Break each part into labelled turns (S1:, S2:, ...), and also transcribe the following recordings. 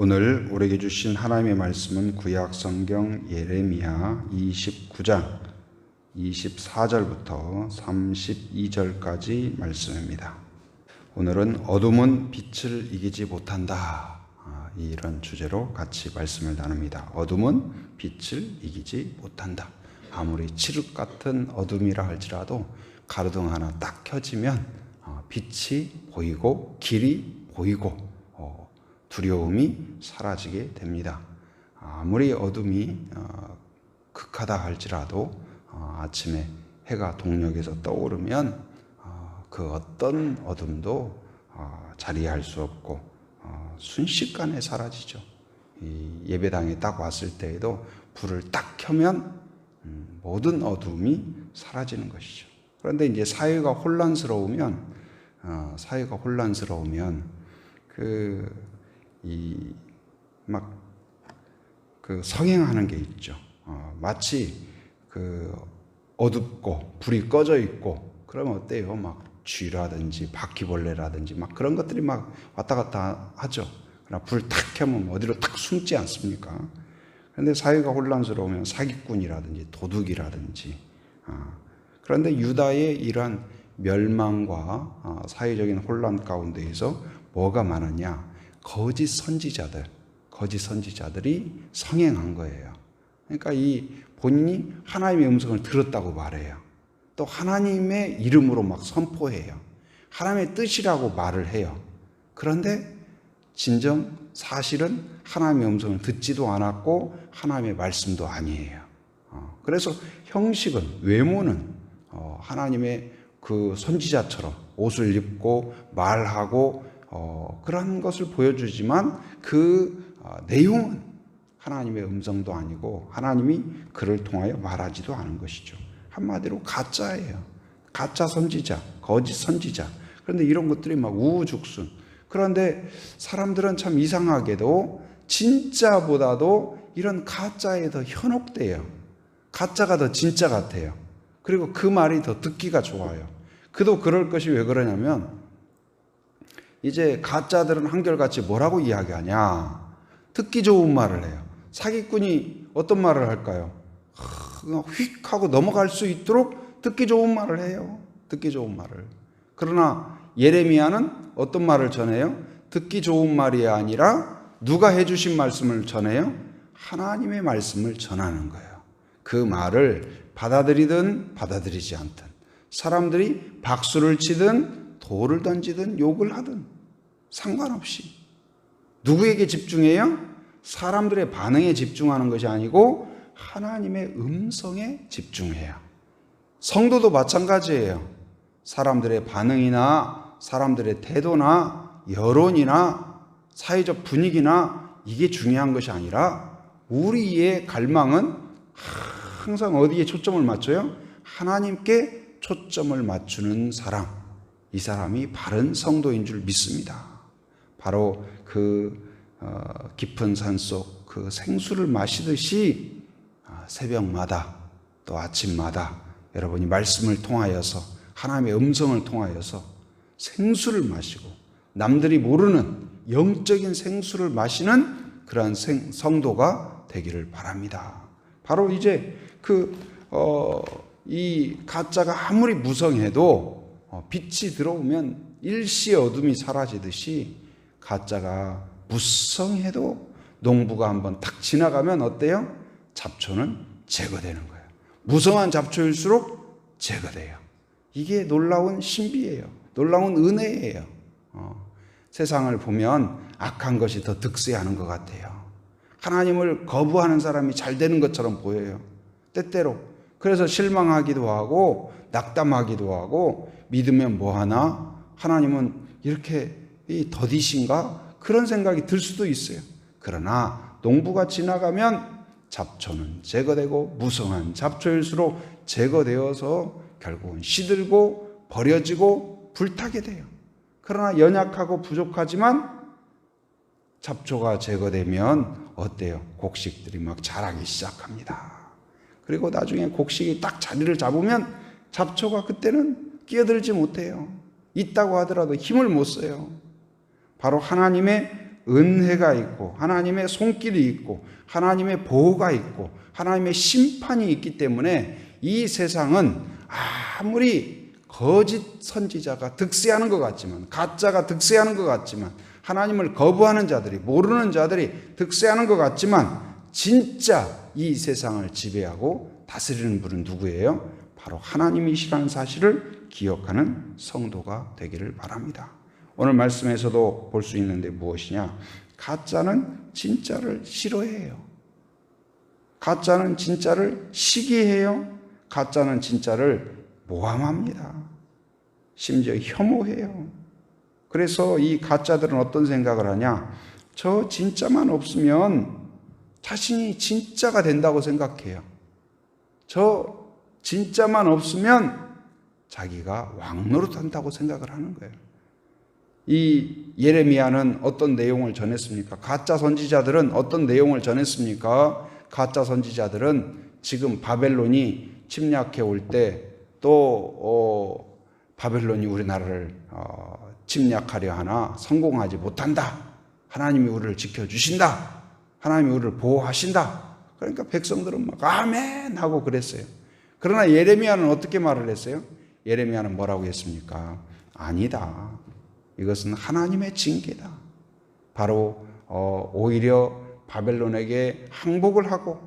S1: 오늘 우리에게 주신 하나님의 말씀은 구약 성경 예레미야 29장 24절부터 32절까지 말씀입니다. 오늘은 어둠은 빛을 이기지 못한다, 이런 주제로 같이 말씀을 나눕니다. 어둠은 빛을 이기지 못한다. 아무리 칠흑 같은 어둠이라 할지라도 가로등 하나 딱 켜지면 빛이 보이고 길이 보이고 두려움이 사라지게 됩니다. 아무리 어둠이 극하다 할지라도 아침에 해가 동력에서 떠오르면 그 어떤 어둠도 자리할 수 없고 순식간에 사라지죠. 이 예배당에 딱 왔을 때에도 불을 딱 켜면 모든 어둠이 사라지는 것이죠. 그런데 이제 사회가 혼란스러우면 성행하는 게 있죠. 마치 어둡고 불이 꺼져 있고 그러면 어때요? 막 쥐라든지 바퀴벌레라든지 막 그런 것들이 막 왔다 갔다 하죠. 그러나 불 탁 켜면 어디로 탁 숨지 않습니까? 그런데 사회가 혼란스러우면 사기꾼이라든지 도둑이라든지 그런데 유다의 이러한 멸망과 사회적인 혼란 가운데에서 뭐가 많았냐? 거짓 선지자들이 성행한 거예요. 그러니까 이 본인이 하나님의 음성을 들었다고 말해요. 또 하나님의 이름으로 막 선포해요. 하나님의 뜻이라고 말을 해요. 그런데 진정 사실은 하나님의 음성을 듣지도 않았고 하나님의 말씀도 아니에요. 그래서 형식은, 외모는 하나님의 그 선지자처럼 옷을 입고 말하고 그런 것을 보여주지만 그 내용은 하나님의 음성도 아니고 하나님이 그를 통하여 말하지도 않은 것이죠. 한마디로 가짜예요. 가짜 선지자, 거짓 선지자. 그런데 이런 것들이 막 우후죽순. 그런데 사람들은 참 이상하게도 진짜보다도 이런 가짜에 더 현혹돼요. 가짜가 더 진짜 같아요. 그리고 그 말이 더 듣기가 좋아요. 그도 그럴 것이 왜 그러냐면 이제 가짜들은 한결같이 뭐라고 이야기하냐? 듣기 좋은 말을 해요. 사기꾼이 어떤 말을 할까요? 휙 하고 넘어갈 수 있도록 듣기 좋은 말을 해요. 듣기 좋은 말을. 그러나 예레미야는 어떤 말을 전해요? 듣기 좋은 말이 아니라 누가 해주신 말씀을 전해요? 하나님의 말씀을 전하는 거예요. 그 말을 받아들이든 받아들이지 않든, 사람들이 박수를 치든 돌을 던지든 욕을 하든 상관없이 누구에게 집중해요? 사람들의 반응에 집중하는 것이 아니고 하나님의 음성에 집중해요. 성도도 마찬가지예요. 사람들의 반응이나 사람들의 태도나 여론이나 사회적 분위기나 이게 중요한 것이 아니라 우리의 갈망은 항상 어디에 초점을 맞춰요? 하나님께 초점을 맞추는 사람. 이 사람이 바른 성도인 줄 믿습니다. 바로 그 깊은 산속 그 생수를 마시듯이 새벽마다 또 아침마다 여러분이 말씀을 통하여서 하나님의 음성을 통하여서 생수를 마시고 남들이 모르는 영적인 생수를 마시는 그러한 성도가 되기를 바랍니다. 바로 이제 이 가짜가 아무리 무성해도 빛이 들어오면 일시의 어둠이 사라지듯이 가짜가 무성해도 농부가 한번 탁 지나가면 어때요? 잡초는 제거되는 거예요. 무성한 잡초일수록 제거돼요. 이게 놀라운 신비예요. 놀라운 은혜예요. 세상을 보면 악한 것이 더 득세하는 것 같아요. 하나님을 거부하는 사람이 잘 되는 것처럼 보여요. 때때로. 그래서 실망하기도 하고 낙담하기도 하고 믿으면 뭐하나? 하나님은 이렇게 더디신가? 그런 생각이 들 수도 있어요. 그러나 농부가 지나가면 잡초는 제거되고 무성한 잡초일수록 제거되어서 결국은 시들고 버려지고 불타게 돼요. 그러나 연약하고 부족하지만 잡초가 제거되면 어때요? 곡식들이 막 자라기 시작합니다. 그리고 나중에 곡식이 딱 자리를 잡으면 잡초가 그때는 끼어들지 못해요. 있다고 하더라도 힘을 못 써요. 바로 하나님의 은혜가 있고 하나님의 손길이 있고 하나님의 보호가 있고 하나님의 심판이 있기 때문에 이 세상은 아무리 거짓 선지자가 득세하는 것 같지만, 가짜가 득세하는 것 같지만, 하나님을 거부하는 자들이, 모르는 자들이 득세하는 것 같지만, 진짜 이 세상을 지배하고 다스리는 분은 누구예요? 바로 하나님이시라는 사실을 기억하는 성도가 되기를 바랍니다. 오늘 말씀에서도 볼 수 있는데 무엇이냐? 가짜는 진짜를 싫어해요. 가짜는 진짜를 시기해요. 가짜는 진짜를 모함합니다. 심지어 혐오해요. 그래서 이 가짜들은 어떤 생각을 하냐? 저 진짜만 없으면 자신이 진짜가 된다고 생각해요. 저 진짜만 없으면 자기가 왕노릇한다고 생각을 하는 거예요. 이 예레미야는 어떤 내용을 전했습니까? 가짜 선지자들은 어떤 내용을 전했습니까? 가짜 선지자들은 지금 바벨론이 침략해 올 때 또 바벨론이 우리나라를 침략하려 하나 성공하지 못한다. 하나님이 우리를 지켜주신다. 하나님이 우리를 보호하신다. 그러니까 백성들은 막 아멘 하고 그랬어요. 그러나 예레미야는 어떻게 말을 했어요? 예레미야는 뭐라고 했습니까? 아니다. 이것은 하나님의 징계다. 바로 오히려 바벨론에게 항복을 하고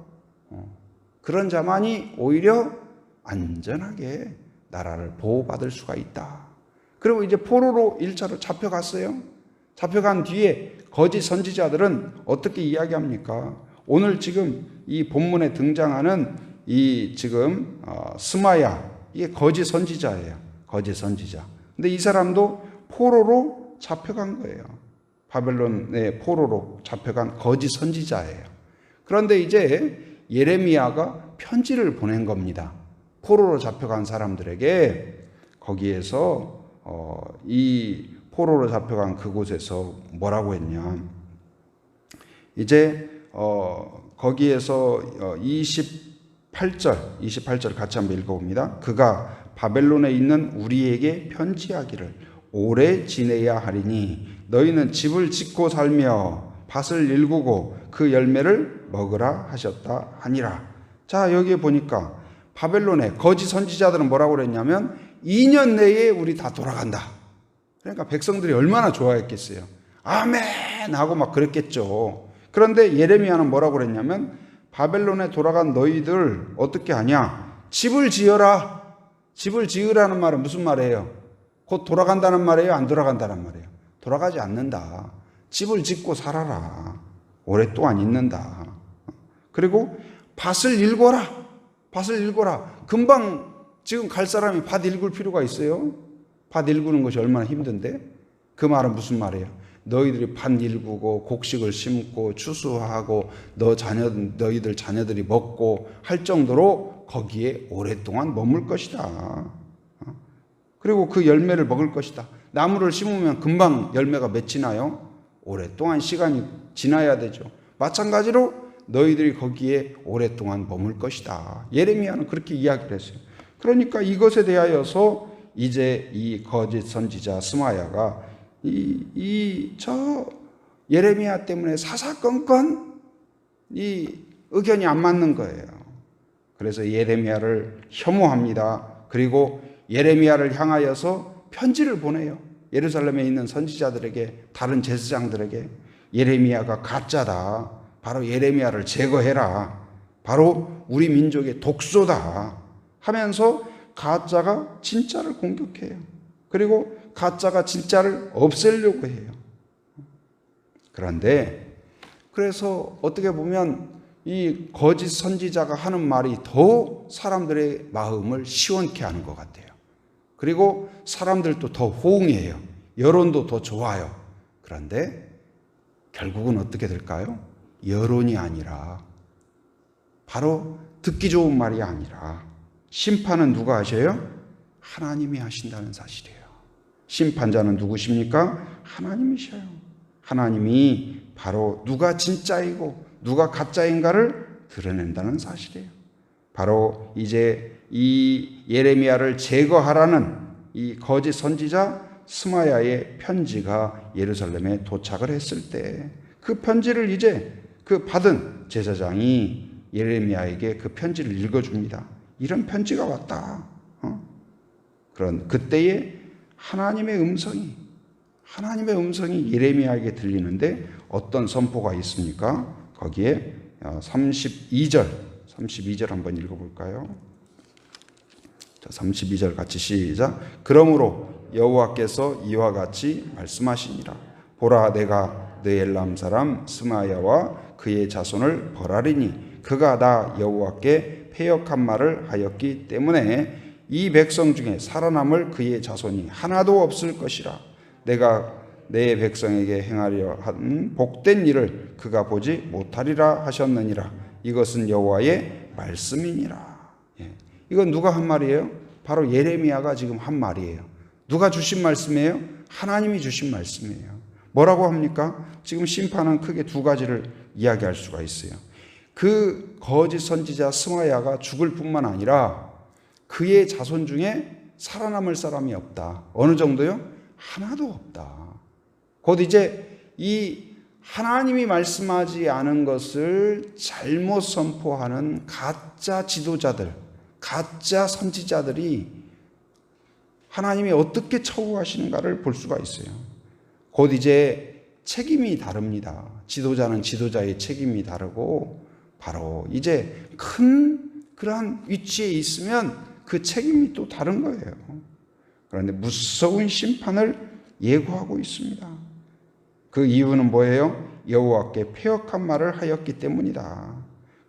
S1: 그런 자만이 오히려 안전하게 나라를 보호받을 수가 있다. 그리고 이제 포로로 1차로 잡혀갔어요. 잡혀간 뒤에 거짓 선지자들은 어떻게 이야기합니까? 오늘 지금 이 본문에 등장하는 이 지금 스마야, 이게 거짓 선지자예요. 거짓 선지자. 근데 이 사람도 포로로 잡혀간 거예요. 바벨론의 포로로 잡혀간 거짓 선지자예요. 그런데 이제 예레미야가 편지를 보낸 겁니다. 포로로 잡혀간 사람들에게 거기에서 이 포로로 잡혀간 그곳에서 뭐라고 했냐? 이제 거기에서 28절 같이 한번 읽어봅니다. 그가 바벨론에 있는 우리에게 편지하기를 오래 지내야 하리니 너희는 집을 짓고 살며 밭을 일구고 그 열매를 먹으라 하셨다 하니라. 자, 여기에 보니까 바벨론의 거짓 선지자들은 뭐라고 그랬냐면 2년 내에 우리 다 돌아간다. 그러니까 백성들이 얼마나 좋아했겠어요. 아멘 하고 막 그랬겠죠. 그런데 예레미야는 뭐라고 그랬냐면 바벨론에 돌아간 너희들 어떻게 하냐? 집을 지어라. 집을 지으라는 말은 무슨 말이에요? 곧 돌아간다는 말이에요? 안 돌아간다는 말이에요? 돌아가지 않는다. 집을 짓고 살아라. 오랫동안 있는다. 그리고 밭을 일궈라. 밭을 일궈라. 금방 지금 갈 사람이 밭 일굴 필요가 있어요? 밭 일구는 것이 얼마나 힘든데? 그 말은 무슨 말이에요? 너희들이 밭 일구고 곡식을 심고 추수하고 너희들 자녀들이 먹고 할 정도로 거기에 오랫동안 머물 것이다. 그리고 그 열매를 먹을 것이다. 나무를 심으면 금방 열매가 맺히나요? 오랫동안 시간이 지나야 되죠. 마찬가지로 너희들이 거기에 오랫동안 머물 것이다. 예레미야는 그렇게 이야기를 했어요. 그러니까 이것에 대하여서 이제 이 거짓 선지자 스마야가 저 예레미야 때문에 사사건건 이 의견이 안 맞는 거예요. 그래서 예레미야를 혐오합니다. 그리고 예레미야를 향하여서 편지를 보내요. 예루살렘에 있는 선지자들에게, 다른 제사장들에게 예레미야가 가짜다. 바로 예레미야를 제거해라. 바로 우리 민족의 독소다. 하면서 가짜가 진짜를 공격해요. 그리고 가짜가 진짜를 없애려고 해요. 그런데 그래서 어떻게 보면 이 거짓 선지자가 하는 말이 더 사람들의 마음을 시원케 하는 것 같아요. 그리고 사람들도 더 호응해요. 여론도 더 좋아요. 그런데 결국은 어떻게 될까요? 여론이 아니라 바로 듣기 좋은 말이 아니라 심판은 누가 하셔요? 하나님이 하신다는 사실이에요. 심판자는 누구십니까? 하나님이셔요. 하나님이 바로 누가 진짜이고 누가 가짜인가를 드러낸다는 사실이에요. 바로 이제 이 예레미야를 제거하라는 이 거짓 선지자 스마야의 편지가 예루살렘에 도착을 했을 때 그 편지를 이제 그 받은 제사장이 예레미야에게 그 편지를 읽어줍니다. 이런 편지가 왔다. 그런 그때에 하나님의 음성이 예레미야에게 들리는데 어떤 선포가 있습니까? 거기에 32절 한번 읽어볼까요? 자, 32절 같이 시작. 그러므로 여호와께서 이와 같이 말씀하시니라. 보라, 내가 네 엘람 사람 스마야와 그의 자손을 벌하리니 그가 나 여호와께 패역한 말을 하였기 때문에 이 백성 중에 살아남을 그의 자손이 하나도 없을 것이라. 내가 내 백성에게 행하려 한 복된 일을 그가 보지 못하리라 하셨느니라. 이것은 여호와의 말씀이니라. 이건 누가 한 말이에요? 바로 예레미야가 지금 한 말이에요. 누가 주신 말씀이에요? 하나님이 주신 말씀이에요. 뭐라고 합니까? 지금 심판은 크게 두 가지를 이야기할 수가 있어요. 그 거짓 선지자 스마야가 죽을 뿐만 아니라 그의 자손 중에 살아남을 사람이 없다. 어느 정도요? 하나도 없다. 곧 이제 이 하나님이 말씀하지 않은 것을 잘못 선포하는 가짜 지도자들, 가짜 선지자들이 하나님이 어떻게 처우하시는가를 볼 수가 있어요. 곧 이제 책임이 다릅니다. 지도자는 지도자의 책임이 다르고 바로 이제 큰 그러한 위치에 있으면 그 책임이 또 다른 거예요. 그런데 무서운 심판을 예고하고 있습니다. 그 이유는 뭐예요? 여호와께 패역한 말을 하였기 때문이다.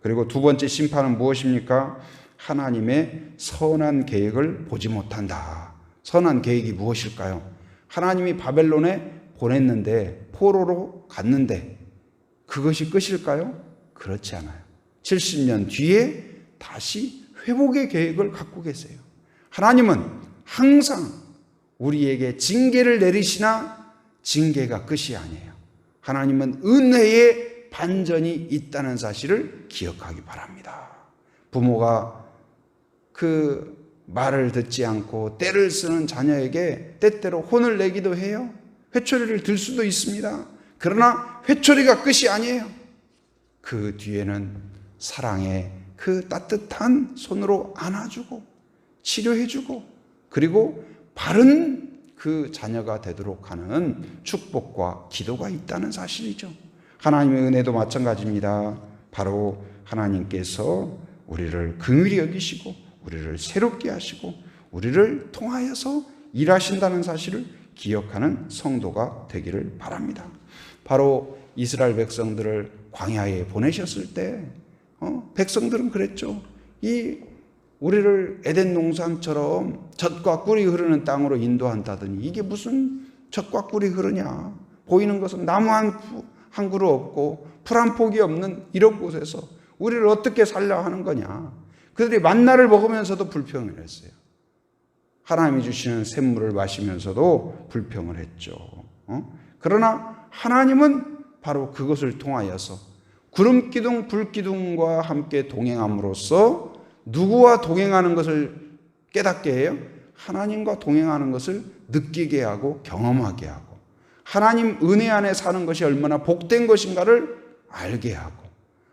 S1: 그리고 두 번째 심판은 무엇입니까? 하나님의 선한 계획을 보지 못한다. 선한 계획이 무엇일까요? 하나님이 바벨론에 보냈는데 포로로 갔는데 그것이 끝일까요? 그렇지 않아요. 70년 뒤에 다시 회복의 계획을 갖고 계세요. 하나님은 항상 우리에게 징계를 내리시나 징계가 끝이 아니에요. 하나님은 은혜의 반전이 있다는 사실을 기억하기 바랍니다. 부모가 그 말을 듣지 않고 때를 쓰는 자녀에게 때때로 혼을 내기도 해요. 회초리를 들 수도 있습니다. 그러나 회초리가 끝이 아니에요. 그 뒤에는 사랑의 그 따뜻한 손으로 안아주고 치료해주고 그리고 바른 그 자녀가 되도록 하는 축복과 기도가 있다는 사실이죠. 하나님의 은혜도 마찬가지입니다. 바로 하나님께서 우리를 긍휼히 여기시고 우리를 새롭게 하시고 우리를 통하여서 일하신다는 사실을 기억하는 성도가 되기를 바랍니다. 바로 이스라엘 백성들을 광야에 보내셨을 때 백성들은 그랬죠. 우리를 에덴 농산처럼 젖과 꿀이 흐르는 땅으로 인도한다더니 이게 무슨 젖과 꿀이 흐르냐. 보이는 것은 나무 한 그루 없고 풀 한 폭이 없는 이런 곳에서 우리를 어떻게 살려 하는 거냐. 그들이 만나를 먹으면서도 불평을 했어요. 하나님이 주시는 샘물을 마시면서도 불평을 했죠. 그러나 하나님은 바로 그것을 통하여서 구름기둥 불기둥과 함께 동행함으로써 누구와 동행하는 것을 깨닫게 해요? 하나님과 동행하는 것을 느끼게 하고 경험하게 하고 하나님 은혜 안에 사는 것이 얼마나 복된 것인가를 알게 하고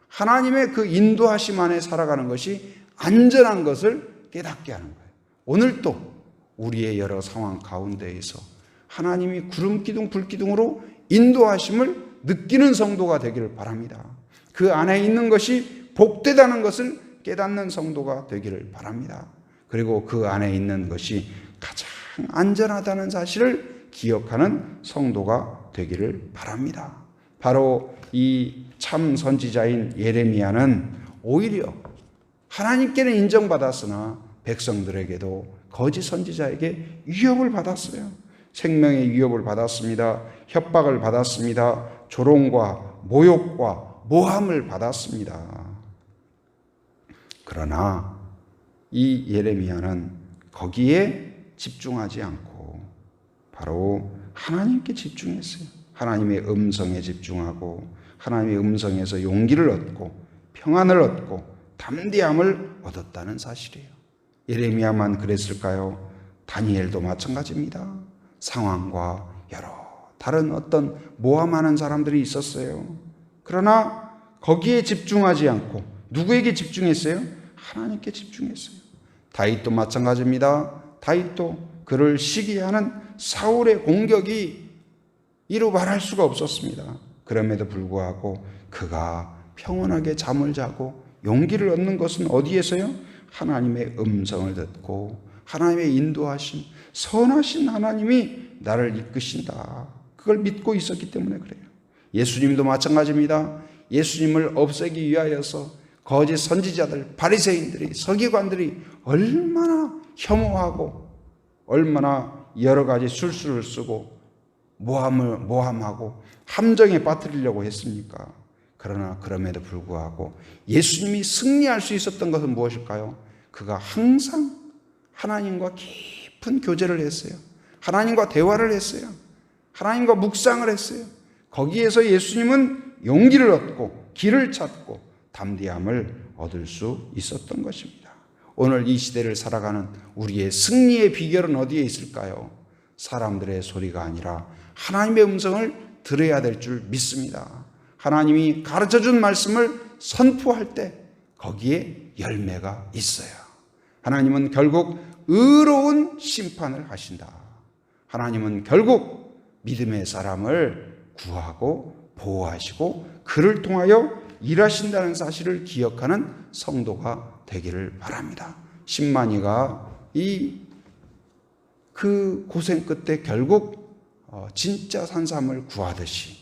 S1: 하나님의 그 인도하심 안에 살아가는 것이 안전한 것을 깨닫게 하는 거예요. 오늘도 우리의 여러 상황 가운데에서 하나님이 구름기둥 불기둥으로 인도하심을 느끼는 성도가 되기를 바랍니다. 그 안에 있는 것이 복되다는 것을 깨닫는 성도가 되기를 바랍니다. 그리고 그 안에 있는 것이 가장 안전하다는 사실을 기억하는 성도가 되기를 바랍니다. 바로 이 참 선지자인 예레미야는 오히려 하나님께는 인정받았으나 백성들에게도 거짓 선지자에게 위협을 받았어요. 생명의 위협을 받았습니다. 협박을 받았습니다. 조롱과 모욕과 모함을 받았습니다. 그러나 이 예레미야는 거기에 집중하지 않고 바로 하나님께 집중했어요. 하나님의 음성에 집중하고 하나님의 음성에서 용기를 얻고 평안을 얻고 담대함을 얻었다는 사실이에요. 예레미야만 그랬을까요? 다니엘도 마찬가지입니다. 상황과 여러 다른 어떤 모함하는 사람들이 있었어요. 그러나 거기에 집중하지 않고 누구에게 집중했어요? 하나님께 집중했어요. 다윗도 마찬가지입니다. 다윗도 그를 시기하는 사울의 공격이 이루 말할 수가 없었습니다. 그럼에도 불구하고 그가 평온하게 잠을 자고 용기를 얻는 것은 어디에서요? 하나님의 음성을 듣고 하나님의 인도하심, 선하신 하나님이 나를 이끄신다. 그걸 믿고 있었기 때문에 그래요. 예수님도 마찬가지입니다. 예수님을 없애기 위하여서 거짓 선지자들, 바리새인들이, 서기관들이 얼마나 혐오하고 얼마나 여러 가지 술수를 쓰고 모함하고 함정에 빠뜨리려고 했습니까? 그러나 그럼에도 불구하고 예수님이 승리할 수 있었던 것은 무엇일까요? 그가 항상 하나님과 깊은 교제를 했어요. 하나님과 대화를 했어요. 하나님과 묵상을 했어요. 거기에서 예수님은 용기를 얻고 길을 찾고 담대함을 얻을 수 있었던 것입니다. 오늘 이 시대를 살아가는 우리의 승리의 비결은 어디에 있을까요? 사람들의 소리가 아니라 하나님의 음성을 들어야 될 줄 믿습니다. 하나님이 가르쳐준 말씀을 선포할 때 거기에 열매가 있어요. 하나님은 결국 의로운 심판을 하신다. 하나님은 결국 믿음의 사람을 구하고 보호하시고 그를 통하여 일하신다는 사실을 기억하는 성도가 되기를 바랍니다. 신만이가 그 고생 끝에 결국 진짜 산삼을 구하듯이,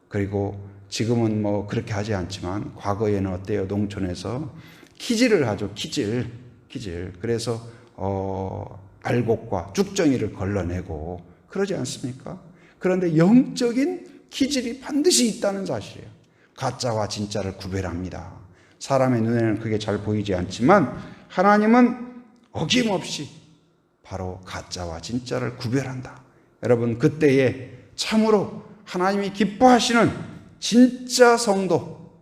S1: 그리고 지금은 뭐 그렇게 하지 않지만 과거에는 어때요? 농촌에서 키질을 하죠. 키질. 그래서 알곡과 쭉정이를 걸러내고 그러지 않습니까? 그런데 영적인 키질이 반드시 있다는 사실이에요. 가짜와 진짜를 구별합니다. 사람의 눈에는 그게 잘 보이지 않지만 하나님은 어김없이 바로 가짜와 진짜를 구별한다. 여러분, 그때에 참으로 하나님이 기뻐하시는 진짜 성도,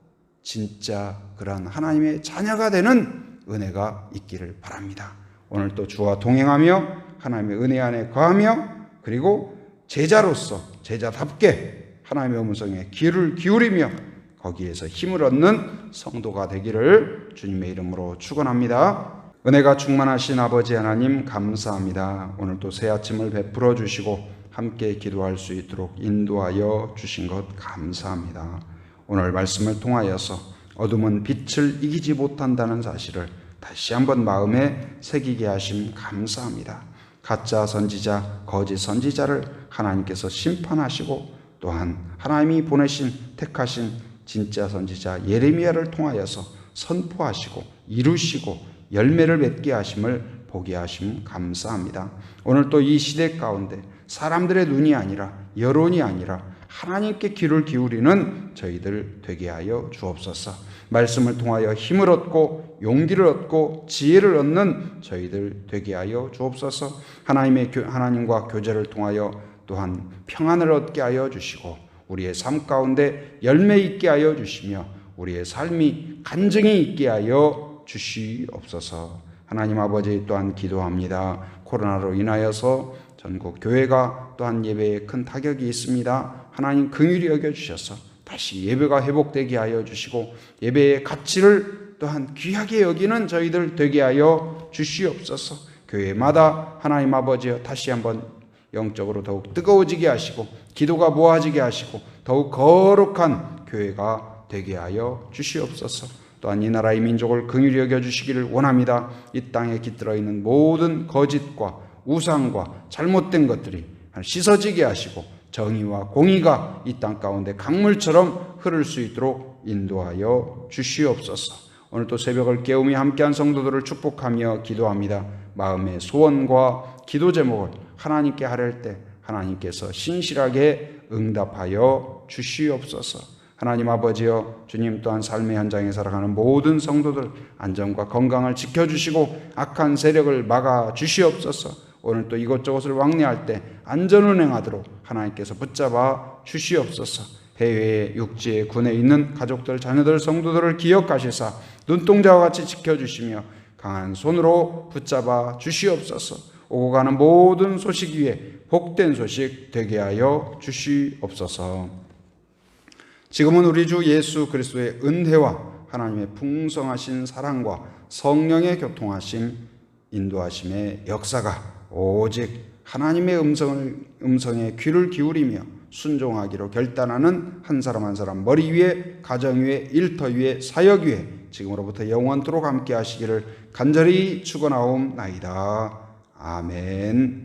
S1: 진짜 그런 하나님의 자녀가 되는 은혜가 있기를 바랍니다. 오늘 또 주와 동행하며 하나님의 은혜 안에 거하며 그리고 제자로서 제자답게 하나님의 음성에 귀를 기울이며 거기에서 힘을 얻는 성도가 되기를 주님의 이름으로 축원합니다. 은혜가 충만하신 아버지 하나님 감사합니다. 오늘 또 새 아침을 베풀어 주시고 함께 기도할 수 있도록 인도하여 주신 것 감사합니다. 오늘 말씀을 통하여서 어둠은 빛을 이기지 못한다는 사실을 다시 한번 마음에 새기게 하심 감사합니다. 가짜 선지자, 거짓 선지자를 하나님께서 심판하시고 또한 하나님이 보내신 택하신 진짜 선지자 예레미야를 통하여서 선포하시고 이루시고 열매를 맺게 하심을 보게 하심 감사합니다. 오늘 또 이 시대 가운데 사람들의 눈이 아니라 여론이 아니라 하나님께 귀를 기울이는 저희들 되게 하여 주옵소서. 말씀을 통하여 힘을 얻고 용기를 얻고 지혜를 얻는 저희들 되게 하여 주옵소서. 하나님과 교제를 통하여 또한 평안을 얻게 하여 주시고 우리의 삶 가운데 열매 있게 하여 주시며 우리의 삶이 간증이 있게 하여 주시옵소서. 하나님 아버지 또한 기도합니다. 코로나로 인하여서 전국 교회가 또한 예배에 큰 타격이 있습니다. 하나님 긍휼히 여겨주셔서 다시 예배가 회복되게 하여 주시고 예배의 가치를 또한 귀하게 여기는 저희들 되게 하여 주시옵소서. 교회마다 하나님 아버지여 다시 한번 영적으로 더욱 뜨거워지게 하시고 기도가 모아지게 하시고 더욱 거룩한 교회가 되게 하여 주시옵소서. 또한 이 나라의 민족을 긍휼히 여겨주시기를 원합니다. 이 땅에 깃들어 있는 모든 거짓과 우상과 잘못된 것들이 씻어지게 하시고 정의와 공의가 이 땅 가운데 강물처럼 흐를 수 있도록 인도하여 주시옵소서. 오늘 또 새벽을 깨우며 함께한 성도들을 축복하며 기도합니다. 마음의 소원과 기도 제목을 하나님께 하릴 때 하나님께서 신실하게 응답하여 주시옵소서. 하나님 아버지여, 주님 또한 삶의 현장에 살아가는 모든 성도들 안전과 건강을 지켜주시고 악한 세력을 막아 주시옵소서. 오늘 또 이것저것을 왕래할 때 안전운행하도록 하나님께서 붙잡아 주시옵소서. 해외에 육지에 군에 있는 가족들 자녀들 성도들을 기억하시사 눈동자와 같이 지켜주시며 강한 손으로 붙잡아 주시옵소서. 오고 가는 모든 소식 위에 복된 소식 되게 하여 주시옵소서. 지금은 우리 주 예수 그리스도의 은혜와 하나님의 풍성하신 사랑과 성령의 교통하심, 인도하심의 역사가 오직 하나님의 음성에 귀를 기울이며 순종하기로 결단하는 한 사람 한 사람 머리 위에, 가정 위에, 일터 위에, 사역 위에 지금으로부터 영원토록 함께 하시기를 간절히 축원하옵나이다. 아멘.